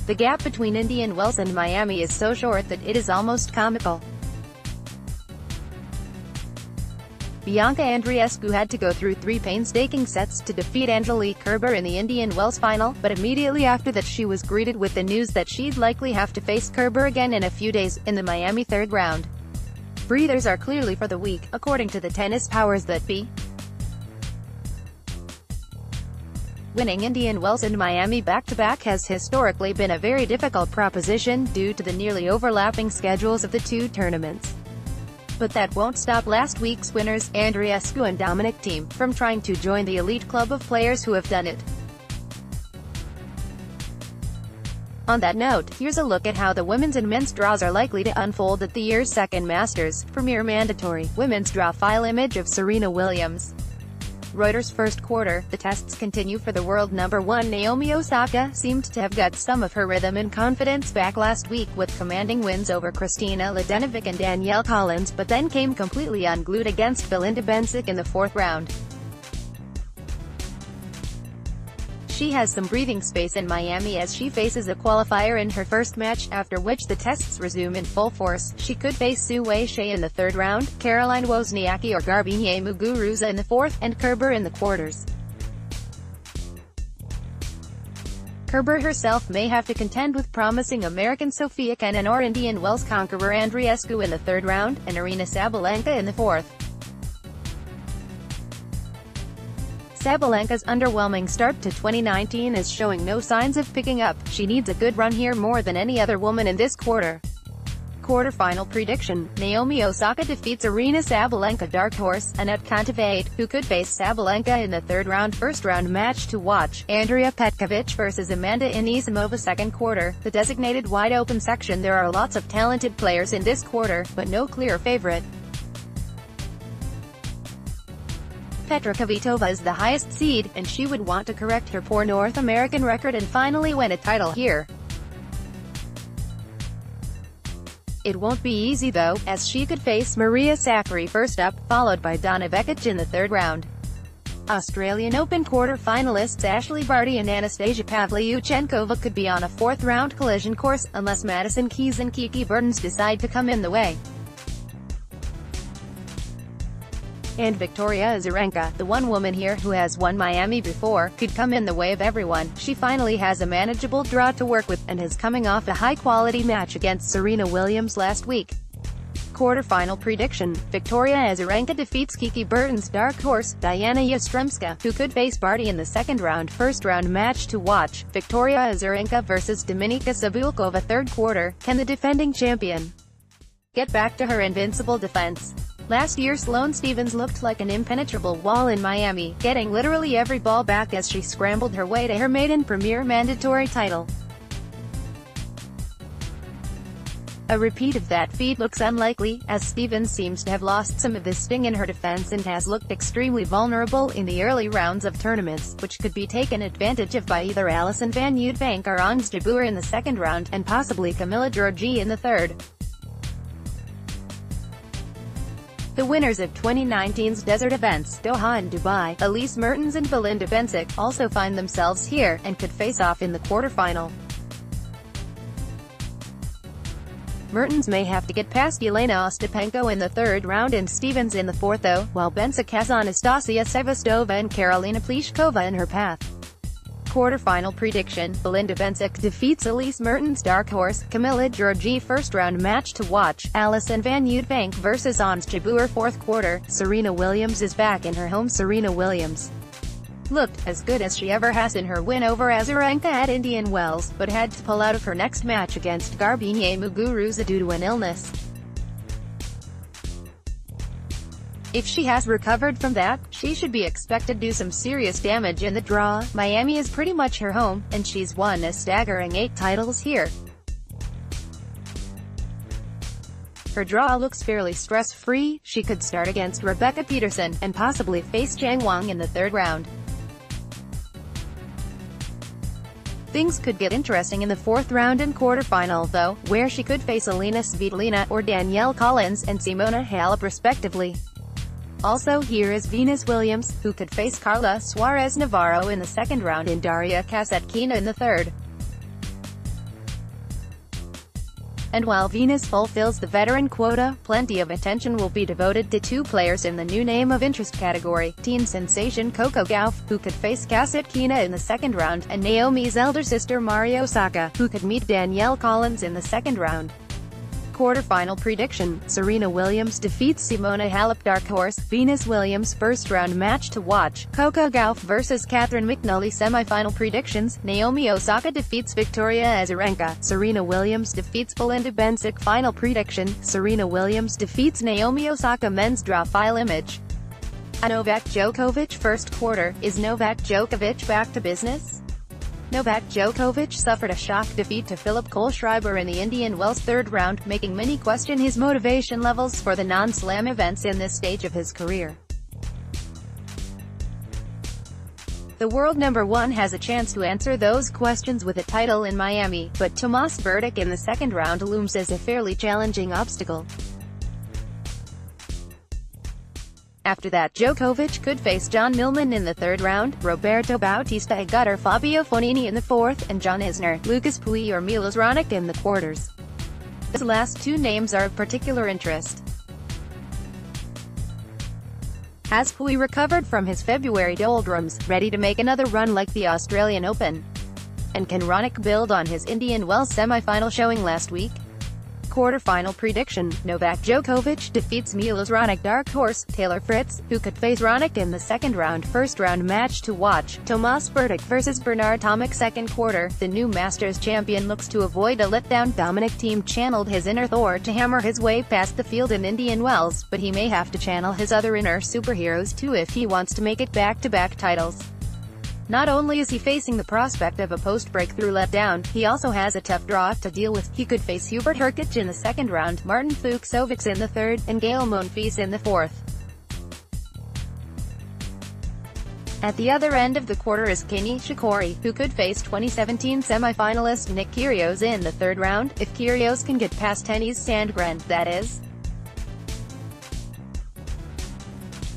The gap between Indian Wells and Miami is so short that it is almost comical. Bianca Andreescu had to go through 3 painstaking sets to defeat Angelique Kerber in the Indian Wells final, but immediately after that she was greeted with the news that she'd likely have to face Kerber again in a few days, in the Miami third round. Breathers are clearly for the weak, according to the tennis powers that be. Winning Indian Wells and Miami back-to-back has historically been a very difficult proposition, due to the nearly overlapping schedules of the 2 tournaments. But that won't stop last week's winners, Andreescu and Dominic Thiem, from trying to join the elite club of players who have done it. On that note, here's a look at how the women's and men's draws are likely to unfold at the year's second Masters. Premier mandatory women's draw file image of Serena Williams. Reuters first quarter, the tests continue for the world number 1 Naomi Osaka seemed to have got some of her rhythm and confidence back last week with commanding wins over Kristina Mladenovic and Danielle Collins, but then came completely unglued against Belinda Bencic in the 4th round. She has some breathing space in Miami as she faces a qualifier in her first match, after which the tests resume in full force. She could face Su Wei-Shea in the 3rd round, Caroline Wozniacki or Garbiñe Muguruza in the 4th, and Kerber in the quarters. Kerber herself may have to contend with promising American Sofia Kenin or Indian Wells conqueror Andreescu in the 3rd round, and Aryna Sabalenka in the 4th. Sabalenka's underwhelming start to 2019 is showing no signs of picking up. She needs a good run here more than any other woman in this quarter. Quarterfinal prediction: Naomi Osaka defeats Aryna Sabalenka. Dark horse, Anett Kontaveit, who could face Sabalenka in the 3rd round. First round match to watch: Andrea Petkovic versus Amanda Anisimova. Second quarter, the designated wide-open section. There are lots of talented players in this quarter, but no clear favorite. Petra Kvitova is the highest seed, and she would want to correct her poor North American record and finally win a title here. It won't be easy though, as she could face Maria Sakkari first up, followed by Donna Vekic in the 3rd round. Australian Open quarter-finalists Ashley Barty and Anastasia Pavlyuchenkova could be on a 4th round collision course, unless Madison Keys and Kiki Bertens decide to come in the way. And Victoria Azarenka, the one woman here who has won Miami before, could come in the way of everyone. She finally has a manageable draw to work with, and is coming off a high-quality match against Serena Williams last week. Quarterfinal prediction: Victoria Azarenka defeats Kiki Bertens. Dark horse, Diana Yastremska, who could face Barty in the 2nd round. First round match to watch: Victoria Azarenka versus Dominika Sabulkova. 3rd quarter, can the defending champion get back to her invincible defense? Last year Sloane Stephens looked like an impenetrable wall in Miami, getting literally every ball back as she scrambled her way to her maiden Premier mandatory title. A repeat of that feat looks unlikely, as Stephens seems to have lost some of the sting in her defense and has looked extremely vulnerable in the early rounds of tournaments, which could be taken advantage of by either Alison van Uytvanck or Ons Jabeur in the 2nd round, and possibly Camila Giorgi in the 3rd. The winners of 2019's desert events, Doha and Dubai, Elise Mertens and Belinda Bencic, also find themselves here, and could face off in the quarterfinal. Mertens may have to get past Yelena Ostapenko in the 3rd round and Stephens in the 4th though, while Bencic has Anastasia Sevastova and Karolina Pliskova in her path. Quarterfinal prediction: Belinda Bencic defeats Elise Mertens. Dark horse, Camila Giorgi. First round match to watch: Alison van Uytvanck versus Ons Jabeur. 4th quarter, Serena Williams is back in her home. Serena Williams looked as good as she ever has in her win over Azarenka at Indian Wells, but had to pull out of her next match against Garbiñe Muguruza due to an illness. If she has recovered from that, she should be expected to do some serious damage in the draw. Miami is pretty much her home, and she's won a staggering 8 titles here. Her draw looks fairly stress-free. She could start against Rebecca Peterson, and possibly face Zhang Wang in the 3rd round. Things could get interesting in the 4th round and quarterfinal though, where she could face Alina Svitolina or Danielle Collins and Simona Halep respectively. Also here is Venus Williams, who could face Carla Suarez Navarro in the 2nd round and Daria Kasatkina in the 3rd. And while Venus fulfills the veteran quota, plenty of attention will be devoted to two players in the new name of interest category: teen sensation Coco Gauff, who could face Kasatkina in the second round, and Naomi's elder sister Mari Osaka, who could meet Danielle Collins in the second round. Quarterfinal prediction: Serena Williams defeats Simona Halep. Dark horse: Venus Williams first-round match to watch, Coco Gauff vs Catherine McNally. Semi-final predictions: Naomi Osaka defeats Victoria Azarenka, Serena Williams defeats Belinda Bencic. Final prediction: Serena Williams defeats Naomi Osaka. Men's draw file image. Novak Djokovic first quarter: is Novak Djokovic back to business? Novak Djokovic suffered a shock defeat to Philip Kohlschreiber in the Indian Wells third round, making many question his motivation levels for the non-slam events in this stage of his career. The world number one has a chance to answer those questions with a title in Miami, but Tomas Berdych in the second round looms as a fairly challenging obstacle. After that, Djokovic could face John Millman in the third round, Roberto Bautista Agut or Fabio Fognini in the fourth, and John Isner, Lucas Pouille or Milos Raonic in the quarters. These last two names are of particular interest. Has Pouille recovered from his February doldrums, ready to make another run like the Australian Open? And can Raonic build on his Indian Wells semi-final showing last week? Quarterfinal prediction: Novak Djokovic defeats Milos Raonic. Dark horse: Taylor Fritz, who could face Raonic in the second round. First-round match to watch, Tomas Berdych vs Bernard Tomic. Second quarter: the new Masters champion looks to avoid a letdown. Dominic Thiem channeled his inner Thor to hammer his way past the field in Indian Wells, but he may have to channel his other inner superheroes too if he wants to make it back-to-back titles. Not only is he facing the prospect of a post-breakthrough letdown, he also has a tough draw to deal with. He could face Hubert Hurkacz in the second round, Martin Fucsovics in the third, and Gael Monfils in the fourth. At the other end of the quarter is Kei Nishikori, who could face 2017 semi-finalist Nick Kyrgios in the third round, if Kyrgios can get past Tennis Sandgren, that is.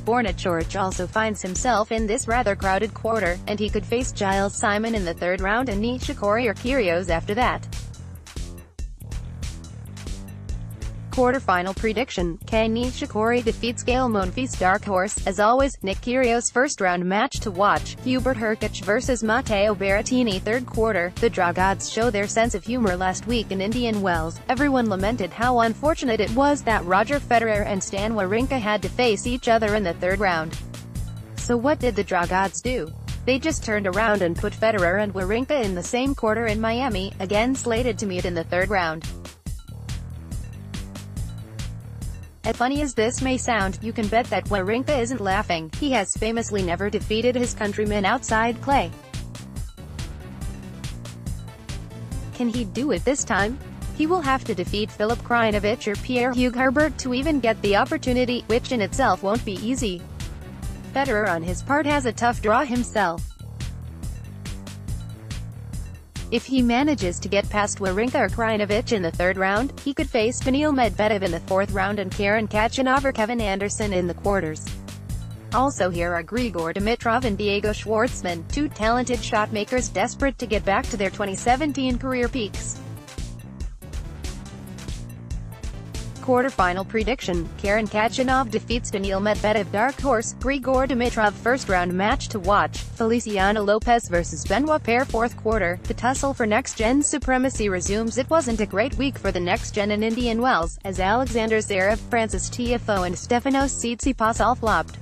Borna Coric also finds himself in this rather crowded quarter, and he could face Giles Simon in the third round and Nishikori or Kyrgios after that. Quarterfinal prediction: Kei Nishikori defeats Gael Monfils. Dark horse: as always, Nick Kyrgios. First-round match to watch, Hubert Hurkacz vs Matteo Berrettini. Third quarter: the draw gods show their sense of humor last week in Indian Wells. Everyone lamented how unfortunate it was that Roger Federer and Stan Wawrinka had to face each other in the third round. So what did the draw gods do? They just turned around and put Federer and Wawrinka in the same quarter in Miami, again slated to meet in the third round. As funny as this may sound, you can bet that Wawrinka isn't laughing. He has famously never defeated his countrymen outside clay. Can he do it this time? He will have to defeat Filip Krajinovic or Pierre-Hugues Herbert to even get the opportunity, which in itself won't be easy. Federer on his part has a tough draw himself. If he manages to get past Wawrinka or Krajinovic in the third round, he could face Daniil Medvedev in the fourth round and Karen Khachanov or Kevin Anderson in the quarters. Also here are Grigor Dimitrov and Diego Schwartzman, two talented shotmakers desperate to get back to their 2017 career peaks. Quarterfinal prediction: Karen Khachanov defeats Daniil Medvedev. Dark horse: Grigor Dimitrov. First-round match to watch, Feliciano Lopez vs Benoit Paire. Fourth quarter: the tussle for next-gen supremacy resumes. It wasn't a great week for the next-gen in Indian Wells, as Alexander Zverev, Frances Tiafoe and Stefanos Tsitsipas all flopped.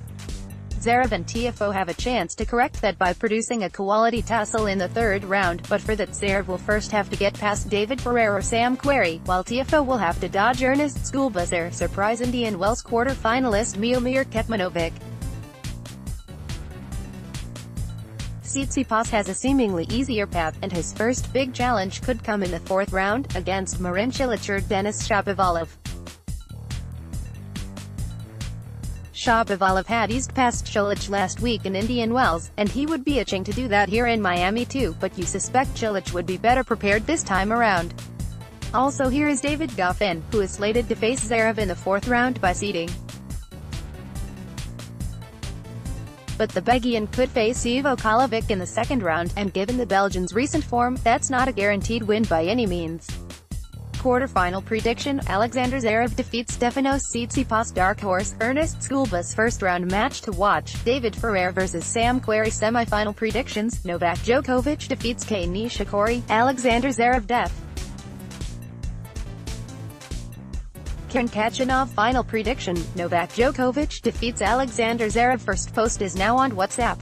Zverev and Tiafoe have a chance to correct that by producing a quality tussle in the third round, but for that Zverev will first have to get past David Ferrer or Sam Querrey, while Tiafoe will have to dodge Ernest Gulbazar, surprise Indian Wells quarter-finalist Miomir Kecmanovic. Tsitsipas has a seemingly easier path, and his first big challenge could come in the fourth round, against Marin Cilic or Denis Shapovalov. Shapovalov had eased past Cilic last week in Indian Wells, and he would be itching to do that here in Miami too, but you suspect Cilic would be better prepared this time around. Also here is David Goffin, who is slated to face Zverev in the fourth round by seeding. But the Belgian could face Ivo Kolovic in the second round, and given the Belgian's recent form, that's not a guaranteed win by any means. Quarterfinal prediction: Alexander Zverev defeats Stefanos Tsitsipas. Dark horse: Ernest Schoolbus first-round match to watch. David Ferrer vs. Sam Querrey. Semi-final predictions: Novak Djokovic defeats Kei Nishikori. Alexander Zverev def. Karen Khachanov. Final prediction: Novak Djokovic defeats Alexander Zverev. First post is now on WhatsApp.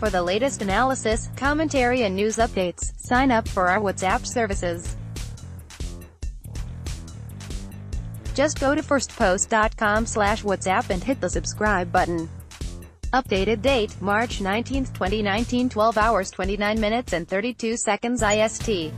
For the latest analysis, commentary and news updates, sign up for our WhatsApp services. Just go to firstpost.com/WhatsApp and hit the subscribe button. Updated date: March 19, 2019, 12 hours 29 minutes and 32 seconds IST.